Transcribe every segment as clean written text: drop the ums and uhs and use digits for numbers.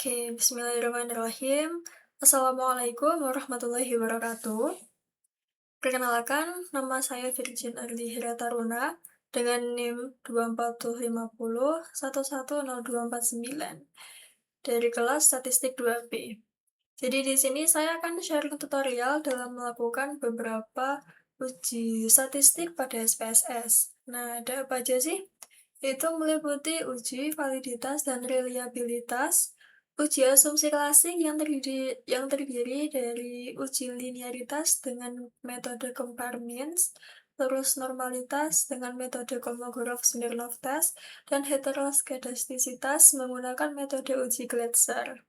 Bismillahirrahmanirrahim. Assalamualaikum warahmatullahi wabarakatuh. Perkenalkan, nama saya Virgin Ardi Hirataruna dengan NIM 24050110249 dari kelas Statistik 2B. Jadi di sini saya akan sharing tutorial dalam melakukan beberapa uji statistik pada SPSS. Nah, ada apa aja sih? Itu meliputi uji validitas dan reliabilitas, uji asumsi klasik yang terdiri dari uji linearitas dengan metode compare means, terus normalitas dengan metode Kolmogorov-Smirnov test, dan heteroskedastisitas menggunakan metode uji Gletser.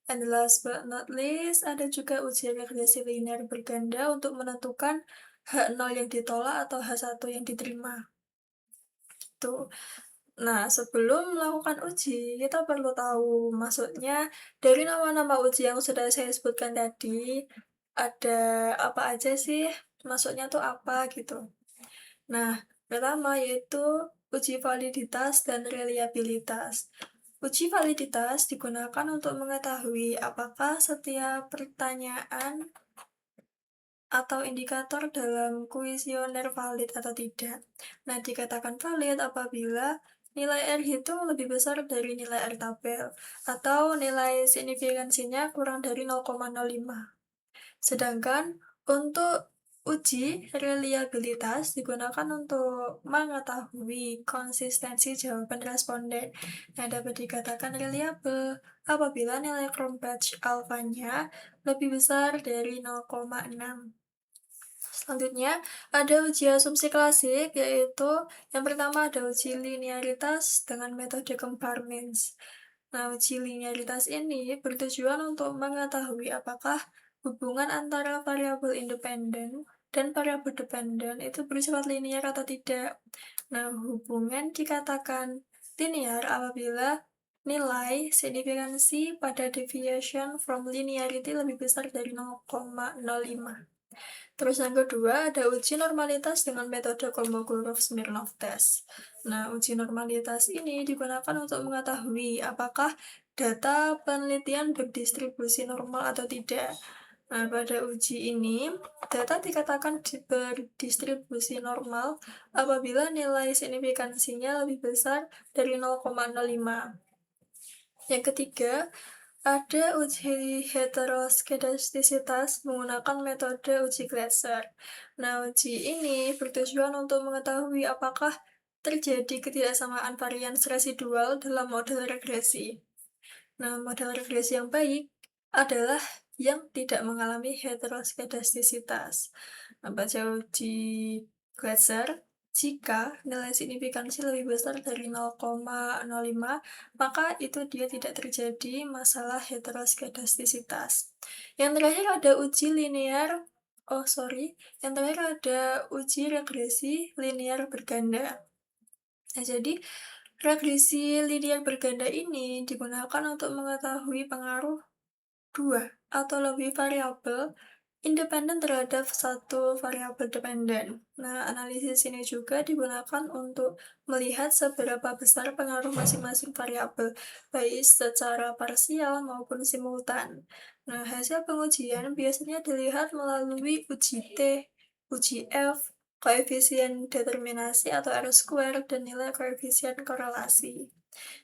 And last but not least, ada juga uji regresi linear berganda untuk menentukan H0 yang ditolak atau H1 yang diterima. Tuh. Nah, sebelum melakukan uji, kita perlu tahu maksudnya dari nama-nama uji yang sudah saya sebutkan tadi, ada apa aja sih? Maksudnya tuh apa gitu. Nah, pertama yaitu uji validitas dan reliabilitas. Uji validitas digunakan untuk mengetahui apakah setiap pertanyaan atau indikator dalam kuesioner valid atau tidak. Nah, dikatakan valid apabila nilai R hitung lebih besar dari nilai R tabel, atau nilai signifikansinya kurang dari 0,05. Sedangkan untuk uji reliabilitas digunakan untuk mengetahui konsistensi jawaban responden yang dapat dikatakan reliable apabila nilai Cronbach alfanya lebih besar dari 0,6. Selanjutnya, ada uji asumsi klasik, yaitu yang pertama ada uji linearitas dengan metode compare means. Nah, uji linearitas ini bertujuan untuk mengetahui apakah hubungan antara variabel independen dan variabel dependen itu bersifat linear atau tidak. Nah, hubungan dikatakan linear apabila nilai signifikansi pada deviation from linearity lebih besar dari 0,05. Terus yang kedua, ada uji normalitas dengan metode Kolmogorov-Smirnov test. Nah, uji normalitas ini digunakan untuk mengetahui apakah data penelitian berdistribusi normal atau tidak. Nah, pada uji ini, data dikatakan berdistribusi normal apabila nilai signifikansinya lebih besar dari 0,05. Yang ketiga, ada uji heteroskedastisitas menggunakan metode uji Gletser. Nah, uji ini bertujuan untuk mengetahui apakah terjadi ketidaksamaan varians residual dalam model regresi. Nah, model regresi yang baik adalah yang tidak mengalami heteroskedastisitas. Nah, pada uji Gletser, jika nilai signifikansi lebih besar dari 0,05, maka itu dia tidak terjadi masalah heteroskedastisitas. Yang terakhir ada uji linear, yang terakhir ada uji regresi linear berganda. Nah, jadi regresi linear berganda ini digunakan untuk mengetahui pengaruh dua atau lebih variabel independen terhadap satu variabel dependen. Nah, analisis ini juga digunakan untuk melihat seberapa besar pengaruh masing-masing variabel, baik secara parsial maupun simultan. Nah, hasil pengujian biasanya dilihat melalui uji T, uji F, koefisien determinasi atau R-square, dan nilai koefisien korelasi.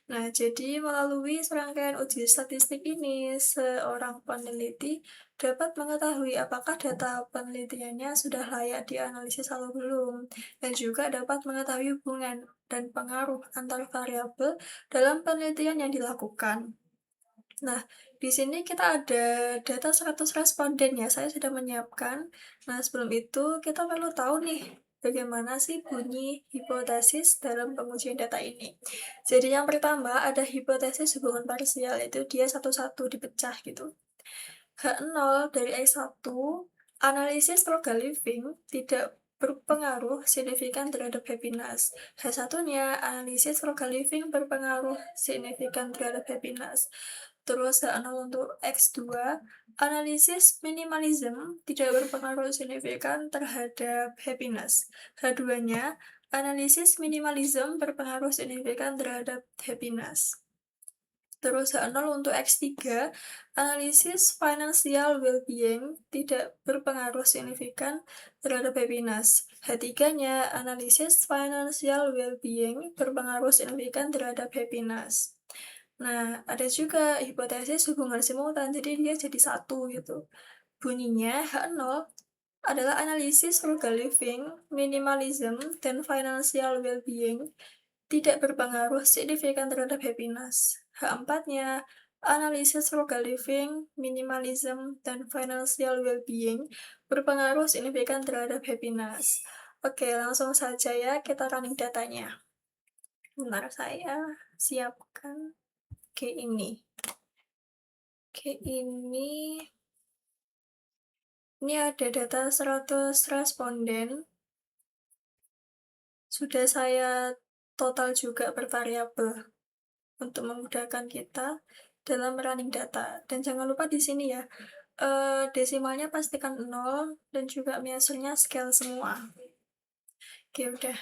Nah, jadi melalui serangkaian uji statistik ini, seorang peneliti dapat mengetahui apakah data penelitiannya sudah layak dianalisis atau belum, dan juga dapat mengetahui hubungan dan pengaruh antar variabel dalam penelitian yang dilakukan. Nah, di sini kita ada data 100 responden ya, saya sudah menyiapkan. Nah, sebelum itu kita perlu tahu nih, bagaimana sih bunyi hipotesis dalam pengujian data ini. Jadi yang pertama ada hipotesis hubungan parsial, itu dia satu-satu dipecah gitu. H0 dari X1, analisis progal living tidak berpengaruh signifikan terhadap happiness. H1-nya, analisis progal living berpengaruh signifikan terhadap happiness. Terus H0 untuk X2, analisis minimalism tidak berpengaruh signifikan terhadap happiness. H2-nya, analisis minimalism berpengaruh signifikan terhadap happiness. Terus H0 untuk X3, analisis financial well-being tidak berpengaruh signifikan terhadap happiness. H3-nya, analisis financial well-being berpengaruh signifikan terhadap happiness. Nah, ada juga hipotesis hubungan simultan, jadi dia jadi satu gitu. Bunyinya H0 adalah analisis frugal living, minimalism, dan financial well-being tidak berpengaruh signifikan terhadap happiness. H4-nya, analisis frugal living, minimalism, dan financial well-being berpengaruh signifikan terhadap happiness. Oke, langsung saja ya kita running datanya. Bentar, saya siapkan. Oke, ini. Ini ada data 100 responden. Sudah saya total juga per variabel untuk memudahkan kita dalam running data. Dan jangan lupa di sini ya, desimalnya pastikan 0 dan juga measurenya scale semua. Oke, udah.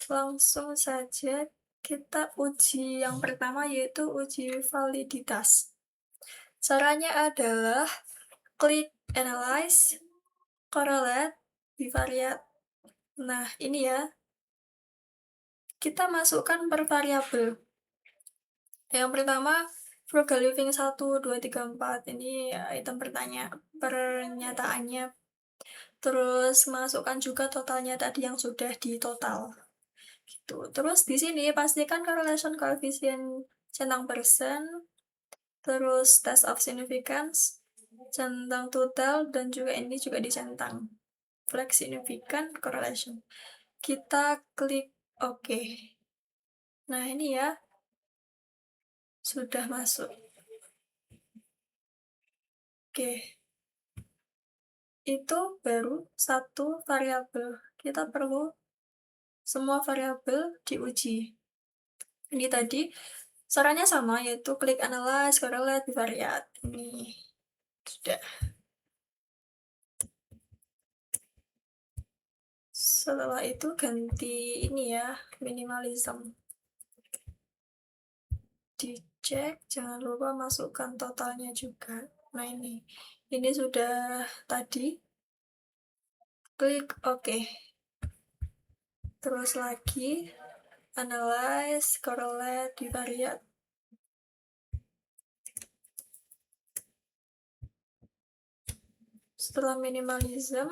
Langsung saja kita uji yang pertama, yaitu uji validitas. Caranya adalah klik Analyze, Correlate, Bivariate. Nah, ini ya, kita masukkan per variabel. Yang pertama, frugal living 1, 2, 3, 4. Ini item pernyataannya. Terus masukkan juga totalnya tadi yang sudah di total. Gitu. Terus di sini pastikan correlation coefficient centang persen, terus test of significance, centang total, dan juga ini juga dicentang. Flag significant correlation. Kita klik OK. Nah, ini ya, sudah masuk. Oke. Itu baru satu variabel. Kita perlu semua variabel diuji. Ini tadi caranya sama, yaitu klik Analyze, Correlate, Bivariate. Ini sudah. Setelah itu ganti ini ya, minimalism. Dicek, jangan lupa masukkan totalnya juga. Nah, ini sudah tadi. Klik OK. Terus lagi Analyze, Correlate, Bivariate. Setelah minimalism,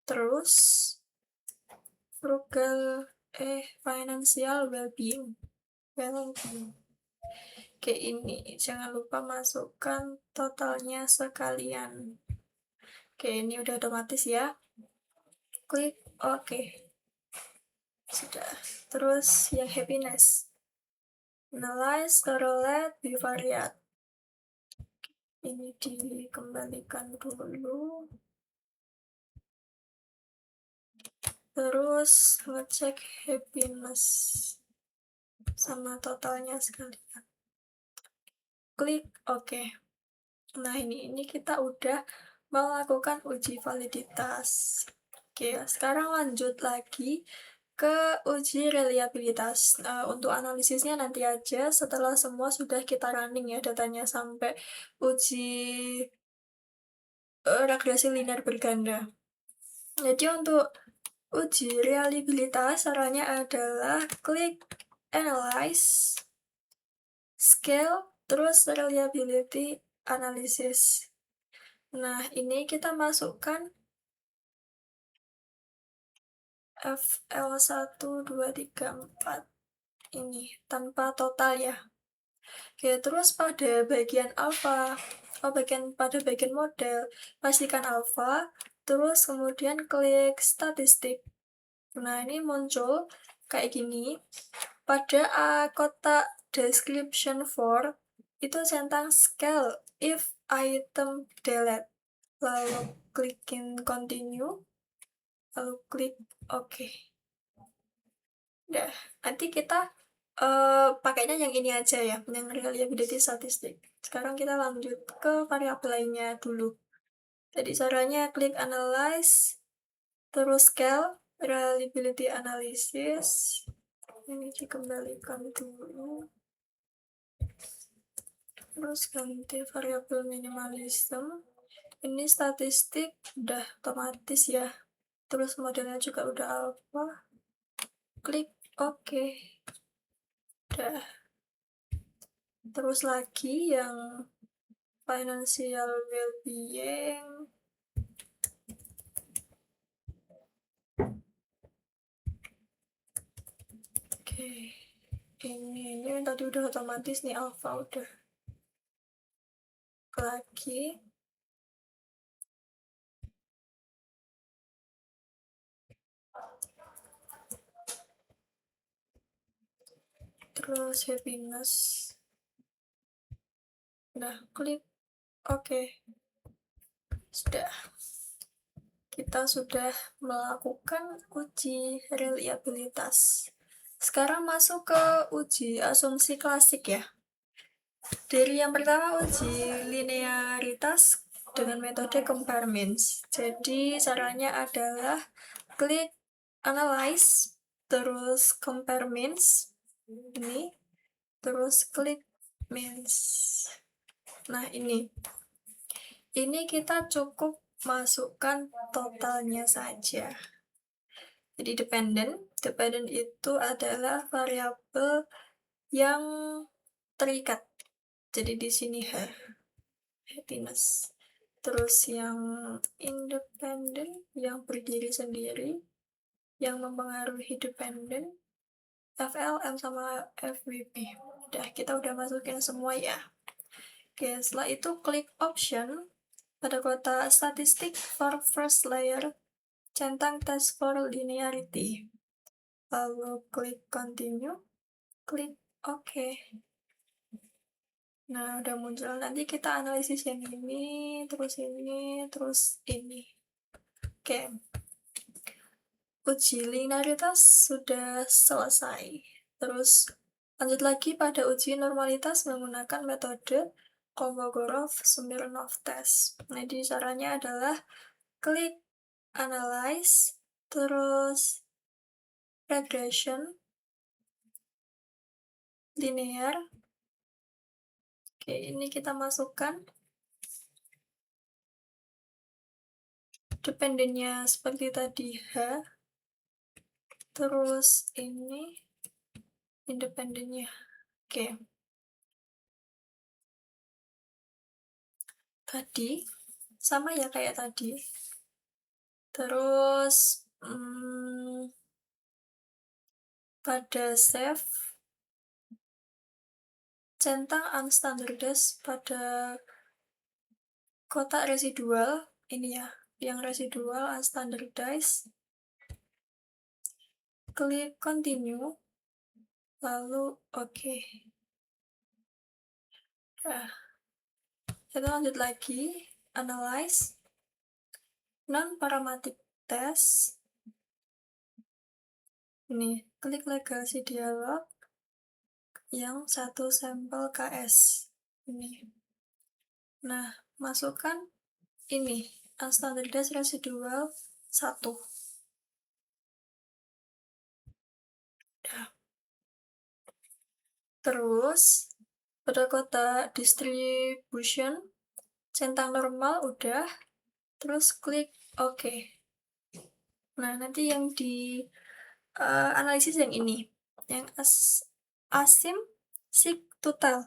terus frugal financial well-being. Oke, ini jangan lupa masukkan totalnya sekalian. Oke, ini udah otomatis ya. Klik OK. Sudah. Terus yang happiness. Analyze, correlate, bivariate. Ini dikembalikan dulu. Terus ngecek happiness sama totalnya sekalian. Klik OK. Nah, ini kita udah melakukan uji validitas. Oke, sekarang lanjut lagi ke uji reliabilitas. Untuk analisisnya nanti aja setelah semua sudah kita running ya datanya sampai uji regresi linear berganda. Jadi untuk uji reliabilitas caranya adalah klik Analyze, Scale, terus Reliability Analysis. Nah, ini kita masukkan FL1, 2, 3, 4. Ini tanpa total ya. Oke, terus pada bagian alpha, pada bagian model, pastikan alpha, terus kemudian klik statistik. Nah, ini muncul kayak gini. Pada kotak description for, itu centang scale if item delete. Lalu klikin continue, lalu klik OK. Udah, nanti kita pakainya yang ini aja ya, yang reliability statistik. Sekarang kita lanjut ke variabel lainnya dulu. Jadi caranya klik analyze, terus scale, reliability analysis. Ini dikembalikan dulu. terus ganti variabel minimalism. Ini statistik udah otomatis ya, terus modelnya juga udah alpha, klik OK. Udah. Terus lagi yang financial well-being, oke. Ini yang tadi udah otomatis nih, alpha udah. Lagi terus happiness, nah klik OK. Sudah, kita sudah melakukan uji reliabilitas. Sekarang masuk ke uji asumsi klasik ya. Dari yang pertama, uji linearitas dengan metode compare means. Jadi caranya adalah klik analyze, terus compare means, ini, terus klik means. Nah ini kita cukup masukkan totalnya saja. Jadi dependent itu adalah variabel yang terikat. Jadi di sini happiness. Terus yang independent, yang berdiri sendiri, yang mempengaruhi dependent, FLM sama FWB. Udah, kita udah masukin semua ya. Oke, setelah itu klik option pada kotak statistik for first layer, centang test for linearity. Lalu klik continue, klik OK. Nah, udah muncul. Nanti kita analisis yang ini, terus ini, terus ini. Oke. Uji linearitas sudah selesai. Terus lanjut lagi pada uji normalitas menggunakan metode Kolmogorov-Smirnov test. Nah, jadi caranya adalah klik analyze, terus regression, linear. Oke, ini kita masukkan dependennya seperti tadi terus ini independennya. Oke. Tadi sama ya kayak tadi. Terus pada save centang unstandardized pada kotak residual ini ya, yang residual unstandardized, klik continue, lalu OK. Nah, kita lanjut lagi, analyze, non-parametric test, ini, klik legasi dialog, yang satu sampel KS, ini. Nah, masukkan ini, unstandardized residual 1. Terus, pada kotak distribution, centang normal udah, terus klik OK. Nah, nanti yang di analisis yang ini, yang asim sig total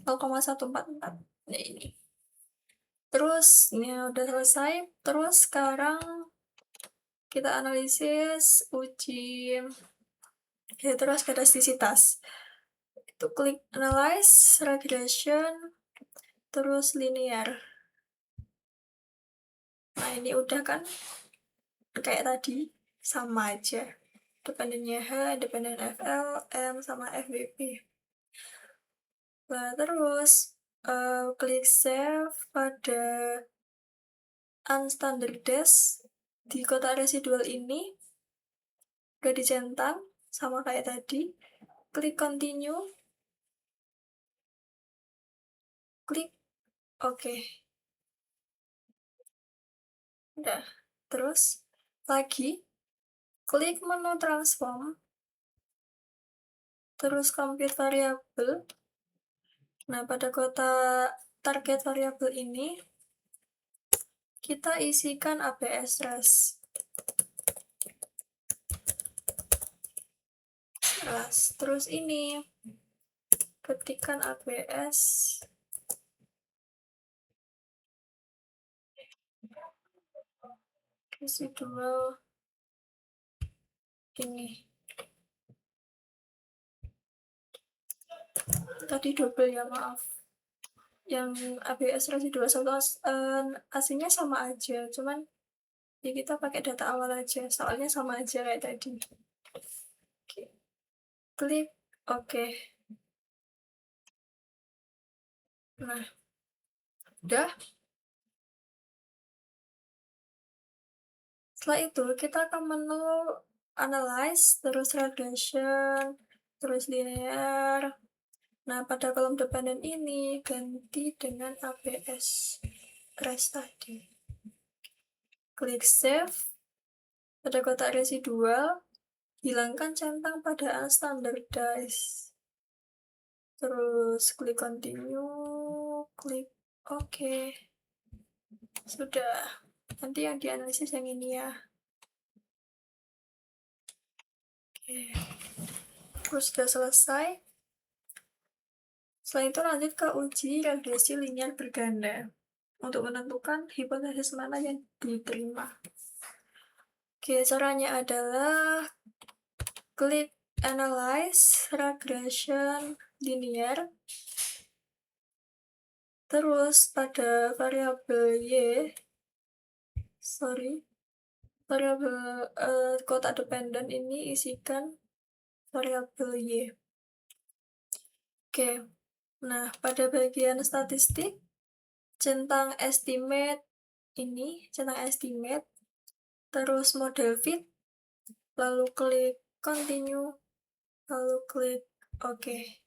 0,144. Nah, ini. Terus, ini udah selesai. Terus sekarang kita analisis uji heteroskedastisitas. Itu klik analyze, regression, terus linear. Nah, ini udah kan kayak tadi, sama aja. Dependennya dependen FL, M, sama FBP. Nah, terus klik save pada unstandardized di kotak residual ini udah dicentang sama kayak tadi. Klik continue, klik OK. Udah. Terus lagi klik menu transform, terus compute variable, Nah, pada kotak target variabel ini, kita isikan ABS res. Terus ini, ketikkan ABS residual ini. Tadi double ya, maaf. Yang ABS residual satu aslinya sama aja, cuman ya kita pakai data awal aja, soalnya sama aja kayak tadi. Oke. Klik oke. Nah, udah. Setelah itu kita akan menu analyze, terus regression, terus linear. Nah, pada kolom dependent ini ganti dengan ABS res tadi. Klik save. Pada kotak residual, hilangkan centang pada unstandardized. Terus klik continue, klik OK. Sudah. Nanti yang dianalisis yang ini ya. Oke. Terus sudah selesai. Setelah itu lanjut ke uji regresi linear berganda untuk menentukan hipotesis mana yang diterima. Oke, caranya adalah klik analyze regression linear. Terus pada variabel variabel kotak dependent ini isikan variabel Y. Oke, nah pada bagian statistik, centang estimate ini, centang estimate, terus model fit, lalu klik continue, lalu klik OK.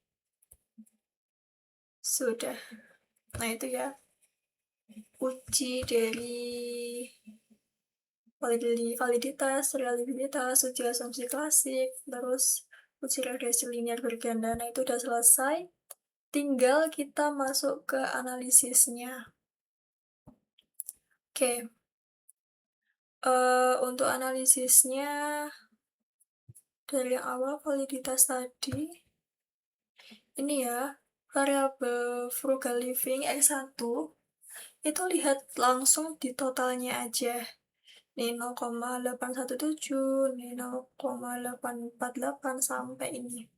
Sudah. Nah itu ya, uji dari validitas, reliabilitas, uji asumsi klasik, terus uji regresi linear berganda. Nah itu udah selesai. Tinggal kita masuk ke analisisnya. Oke. Untuk analisisnya, dari awal validitas tadi, ini ya, variabel frugal living X1, itu lihat langsung di totalnya aja. Ini 0,817, ini 0,848 sampai ini.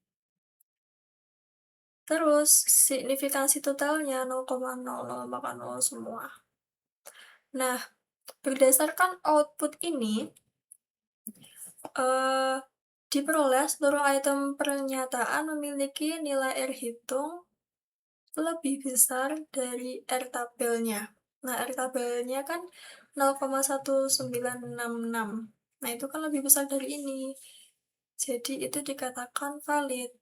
Terus signifikansi totalnya 0,00 maka 0 semua. Nah, berdasarkan output ini, diperoleh seluruh item pernyataan memiliki nilai R hitung lebih besar dari R tabelnya. Nah, R tabelnya kan 0,1966. Nah, itu kan lebih besar dari ini. Jadi, itu dikatakan valid.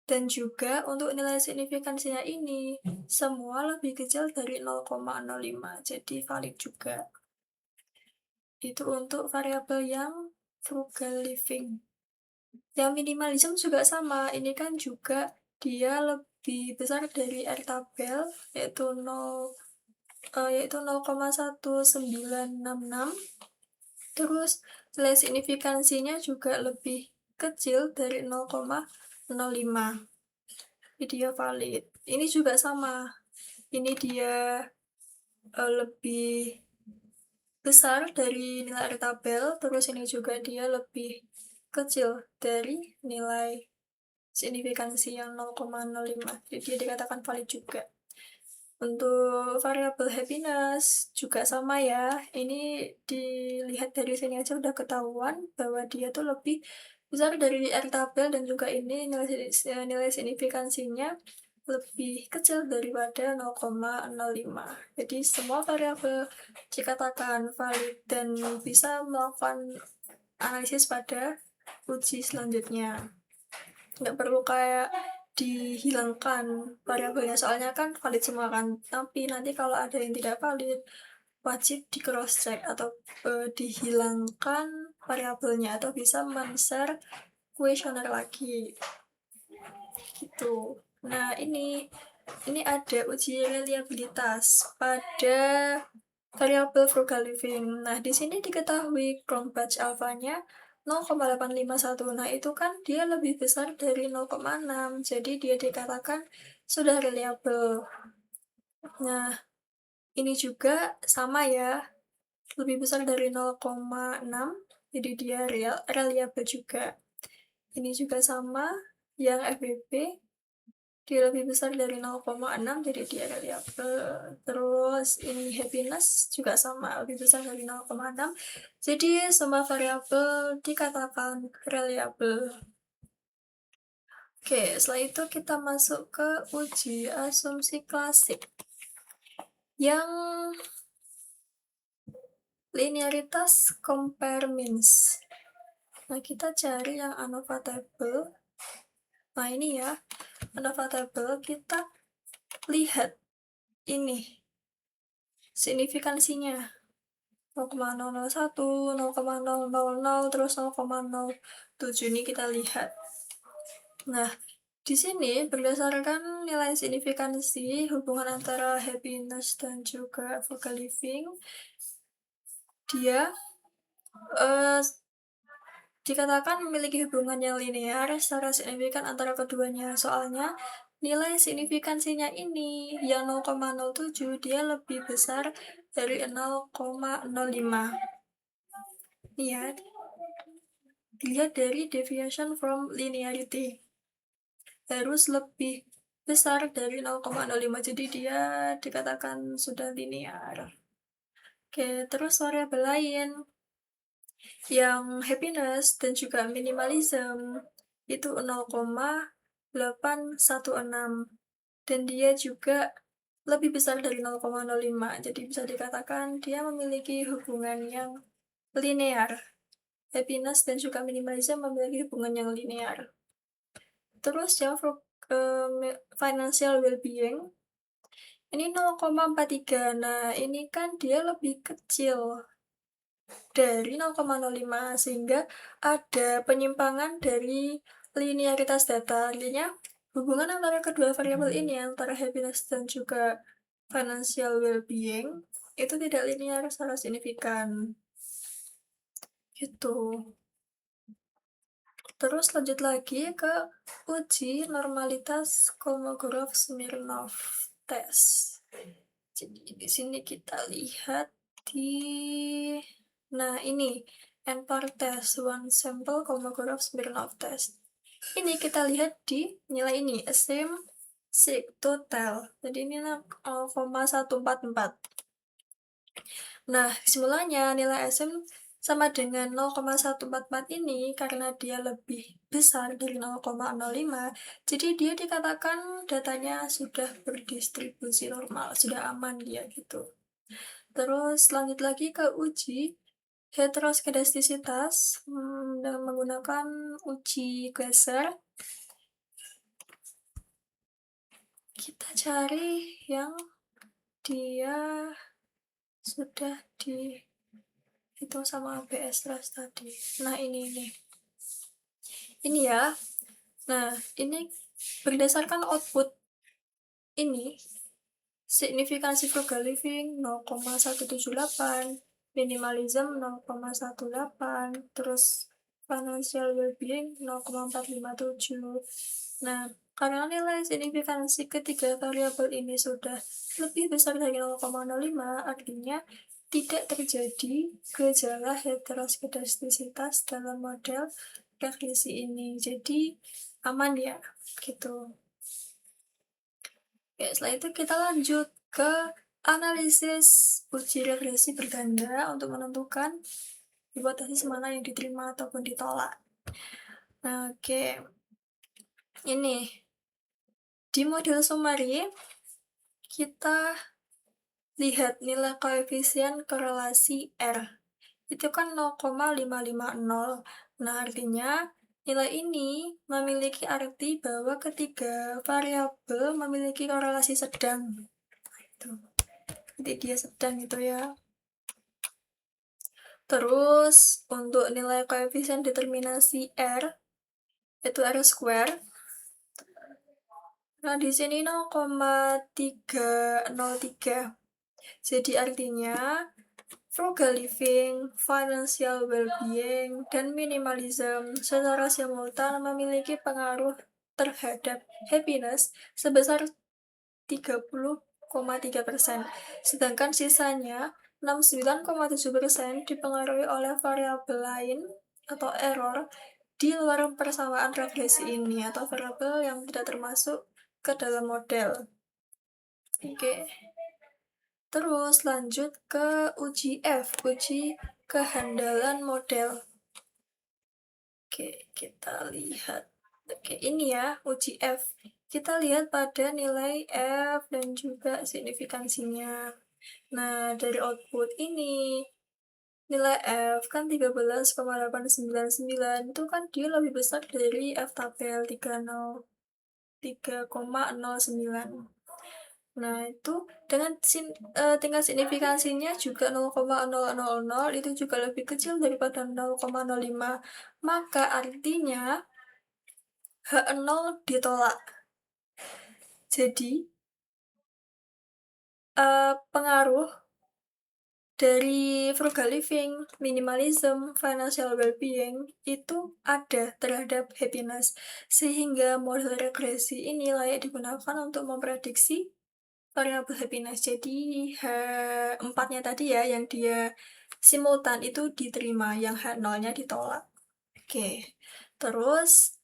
Dan juga untuk nilai signifikansinya ini, semua lebih kecil dari 0,05. Jadi, valid juga. Itu untuk variabel yang frugal living. Yang minimalism juga sama. Ini kan juga dia lebih besar dari R tabel, yaitu 0,1966. Terus nilai signifikansinya juga lebih kecil dari 0,05. Jadi dia valid. Ini juga sama. Ini dia lebih besar dari nilai R tabel, terus ini juga dia lebih kecil dari nilai signifikansi yang 0,05. Jadi dia dikatakan valid juga. Untuk variabel happiness juga sama ya. Ini dilihat dari sini aja udah ketahuan bahwa dia tuh lebih besar dari R tabel, dan juga ini nilai signifikansinya lebih kecil daripada 0,05. Jadi semua variabel dikatakan valid dan bisa melakukan analisis pada uji selanjutnya. Nggak perlu kayak dihilangkan variabelnya, soalnya kan valid semua kan. Tapi nanti kalau ada yang tidak valid, wajib di cross check atau dihilangkan variabelnya, atau bisa men-share kuesioner lagi gitu. Nah, ini ini ada uji reliabilitas pada variabel frugal living. Nah, di sini diketahui Chrome batch alfanya 0,851. Nah, itu kan dia lebih besar dari 0,6. Jadi dia dikatakan sudah reliable. Nah, ini juga sama ya, lebih besar dari 0,6. Jadi dia reliable juga. Ini juga sama, yang FBB dia lebih besar dari 0,6 jadi dia reliable. Terus ini happiness juga sama, lebih besar dari 0,6 jadi semua variabel dikatakan reliable. Oke, setelah itu kita masuk ke uji asumsi klasik yang linearitas compare means. Nah, kita cari yang ANOVA table. Nah, ini ya, ANOVA table kita lihat ini signifikansinya 0,001, 0,000, terus 0,07 ini kita lihat. Nah, di sini berdasarkan nilai signifikansi hubungan antara happiness dan juga frugal living, dia dikatakan memiliki hubungan yang linear secara signifikan antara keduanya. Soalnya nilai signifikansinya ini yang 0,07 dia lebih besar dari 0,05. Ini ya, dilihat dari deviation from linearity harus lebih besar dari 0,05, jadi dia dikatakan sudah linear. Oke, terus variabel lain yang happiness dan juga minimalism itu 0,816 dan dia juga lebih besar dari 0,05, jadi bisa dikatakan dia memiliki hubungan yang linear. Happiness dan juga minimalism memiliki hubungan yang linear. Terus yang financial well-being ini 0,43. Nah, ini kan dia lebih kecil dari 0,05 sehingga ada penyimpangan dari linearitas data. Artinya hubungan antara kedua variabel ini antara happiness dan juga financial well-being itu tidak linear secara signifikan. Gitu. Terus lanjut lagi ke uji normalitas Kolmogorov-Smirnov test. Jadi di sini kita lihat di ini NPAR test one sample Kolmogorov-Smirnov test. Ini kita lihat di nilai ini same sig total. Jadi ini 0,144. Nah, kesimpulannya nilai SM sama dengan 0,144 ini karena dia lebih besar dari 0,05, jadi dia dikatakan datanya sudah berdistribusi normal, sudah aman dia gitu. Terus lanjut lagi ke uji heteroskedastisitas dengan menggunakan uji Glasser. Kita cari yang dia sudah dihitung sama BS Trust tadi. Nah, ini ya. Nah, ini berdasarkan output ini signifikansi frugal living 0,178, minimalism 0,18, terus financial well-being 0,457. Nah, karena nilai signifikansi ketiga variabel ini sudah lebih besar dari 0,05, artinya tidak terjadi gejala heteroskedastisitas dalam model regresi ini. Jadi aman ya, gitu. Oke, setelah itu kita lanjut ke analisis uji regresi berganda untuk menentukan hipotesis mana yang diterima ataupun ditolak. Nah, oke. Ini di model summary kita lihat nilai koefisien korelasi R. Itu kan 0,550. Nah, artinya nilai ini memiliki arti bahwa ketiga variabel memiliki korelasi sedang. Itu. Jadi dia sedang itu ya. Terus untuk nilai koefisien determinasi R itu R square Nah, di sini 0,303. Jadi artinya frugal living, financial well-being, dan minimalism secara simultan memiliki pengaruh terhadap happiness sebesar 30,3%, sedangkan sisanya 69,7% dipengaruhi oleh variabel lain atau error di luar persamaan regresi ini atau variabel yang tidak termasuk ke dalam model. Oke. Terus lanjut ke uji F, uji kehandalan model. Oke, kita lihat. Oke, ini ya uji F. Kita lihat pada nilai F dan juga signifikansinya. Nah, dari output ini, nilai F kan 13,899 itu kan dia lebih besar dari F tabel 3,09. Nah, itu dengan tingkat signifikansinya juga 0,0000 itu juga lebih kecil daripada 0,05. Maka artinya H0 ditolak. Jadi, pengaruh dari frugal living, minimalism, financial well-being itu ada terhadap happiness. Sehingga model regresi ini layak digunakan untuk memprediksi variabel happiness. Jadi H4-nya tadi ya yang dia simultan itu diterima, yang H0-nya ditolak. Oke. Terus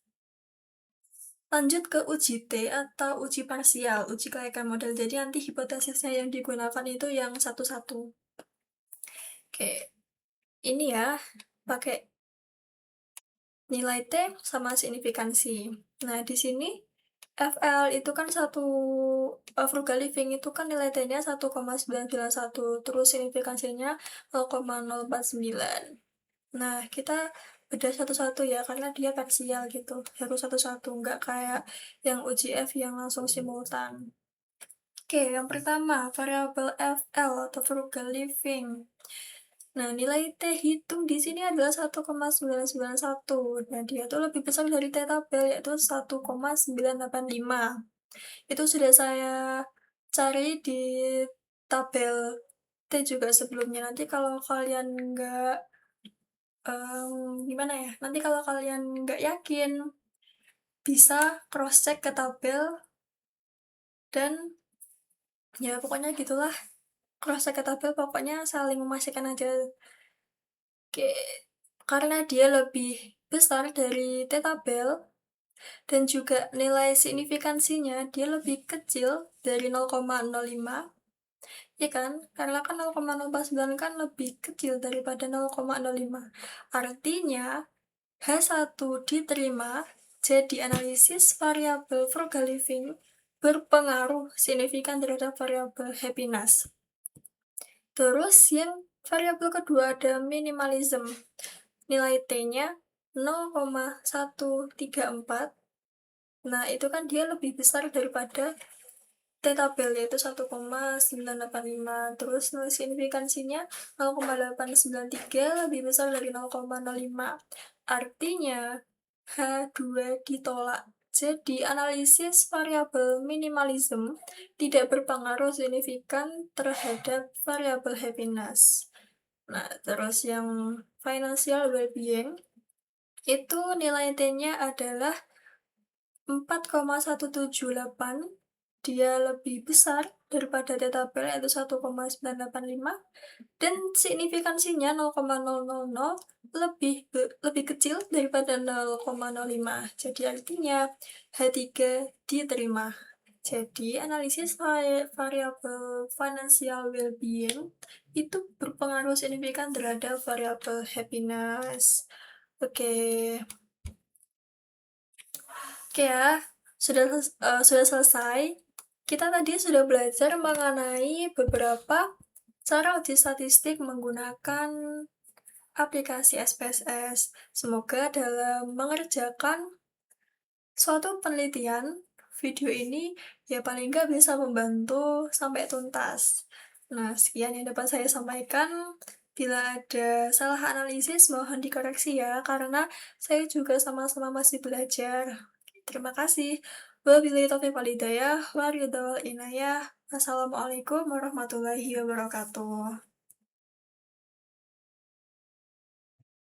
lanjut ke uji T atau uji parsial, uji kelayakan model. Jadi nanti hipotesisnya yang digunakan itu yang satu-satu. Oke. Ini ya, pakai nilai T sama signifikansi. Nah, di sini FL itu kan frugal living itu kan nilai T-nya 1,991, terus signifikansinya 0,049. Nah, kita beda satu-satu ya, karena dia parsial gitu, harus satu-satu, nggak kayak yang uji F yang langsung simultan. Oke, yang pertama, variabel FL atau frugal living. Nah, nilai T hitung di sini adalah 1,991. Nah, dia tuh lebih besar dari T tabel, yaitu 1,985. Itu sudah saya cari di tabel T juga sebelumnya. Nanti kalau kalian nggak, gimana ya, nanti kalau kalian nggak yakin, bisa cross-check ke tabel, dan ya pokoknya gitulah. Cross-check ke tabel, pokoknya saling memastikan aja. Oke, karena dia lebih besar dari T tabel dan juga nilai signifikansinya dia lebih kecil dari 0,05, ya kan? Karena kan 0,049 kan lebih kecil daripada 0,05. Artinya H1 diterima, jadi analisis variabel frugal living berpengaruh signifikan terhadap variabel happiness. Terus yang variabel kedua ada minimalism. Nilai T-nya 0,134. Nah, itu kan dia lebih besar daripada T tabel, yaitu 1,985. Terus nilai signifikansinya 0,893, lebih besar dari 0,05. Artinya H2 ditolak. Jadi, analisis variabel minimalism tidak berpengaruh signifikan terhadap variabel happiness. Nah, terus yang financial well-being, itu nilai T-nya adalah 4,178. Dia lebih besar daripada T tabel, yaitu 1,985, dan signifikansinya 0,000, lebih kecil daripada 0,05. Jadi artinya H3 diterima. Jadi analisis variabel financial well-being itu berpengaruh signifikan terhadap variabel happiness. Oke. Oke ya, sudah selesai. Kita tadi sudah belajar mengenai beberapa cara uji statistik menggunakan aplikasi SPSS. Semoga dalam mengerjakan suatu penelitian, video ini ya paling nggak bisa membantu sampai tuntas. Nah, sekian yang dapat saya sampaikan. Bila ada salah analisis, mohon dikoreksi ya, karena saya juga sama-sama masih belajar. Terima kasih. Wabillahi taufiq wal hidayah, wa ridha wal inayah. Wassalamualaikum warahmatullahi wabarakatuh.